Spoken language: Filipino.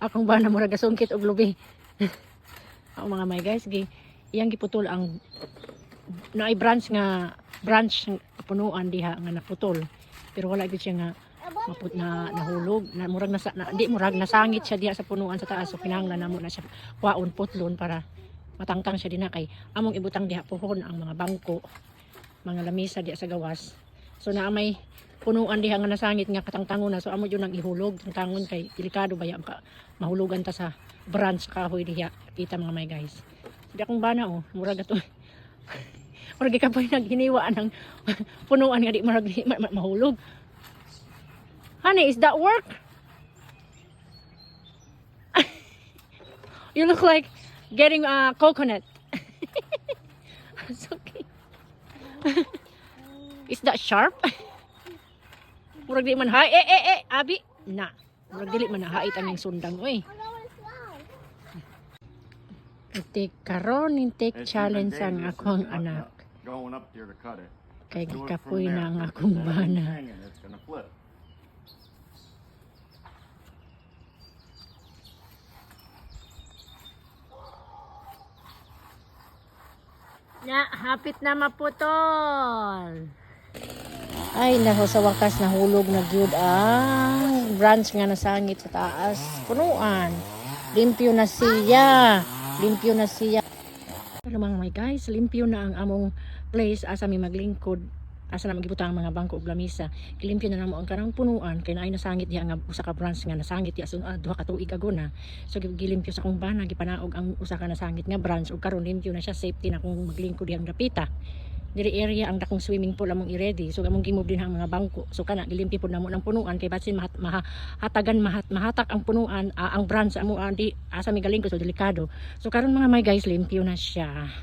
Akong bana murag gasungkit og lubi. Ang mga may guys, iyang giputol ang naay branch nga punuan diha nga naputol. Pero wala gid siya nga nahulog na murag di murag nasangit siya diha sa punuan sa taas, so kinahanglan namo na siya kwaon putlon para matangtang siya dinha kay among ibutang diha pohon ang mga bangko, mga lamisa diha sa gawas. So naa may punuan diha nga nasangit nga katangtangon na, so amo jud nang ihulog tangtangon kay delikado baya mahulugan ta sa branch kahoy diha. Kita mga may guys, di akong bana murag ato murag gikapoy naghiniwa ng punuan nga di murag mahulog. Honey, is that work? You look like getting a coconut. It's okay. Is that sharp? Murag di man hay. Abi. Na. Murag dili man hait ang sundang oy. Take challenge ang akong anak. Going up there to cut it. Kay gikapoy na ang akong bana. It's gonna flip. Hapit na maputol. Ay, naho sa wakas nahulog na gyud ang branch nga nasangit sa taas. Punuan. Limpyo na siya. Limpyo na siya. Pero mga my guys, limpyo na ang among place asa mi maglingkod. Asa na magibutang mga bangko ug lamisa. Gilimpyo na namo ang karang punuan kay naay nasangit diha nga usa ka branch nga nasangit diha so duha ka tuig ago na. So gilimpyo sa kong bana gipanaog ang usa ka nasangit nga branch ug karon limpyo na siya, safety na kung maglingkod dihang dapita. Diri area ang dakong swimming pool among i-ready. So among gimove din ang mga bangko. So kana gilimpyo pud namo ng punuan kay basin mahatak ang punuan ang branch amo di asa mi galingkod so delikado. So karon mga may guys limpyo na siya.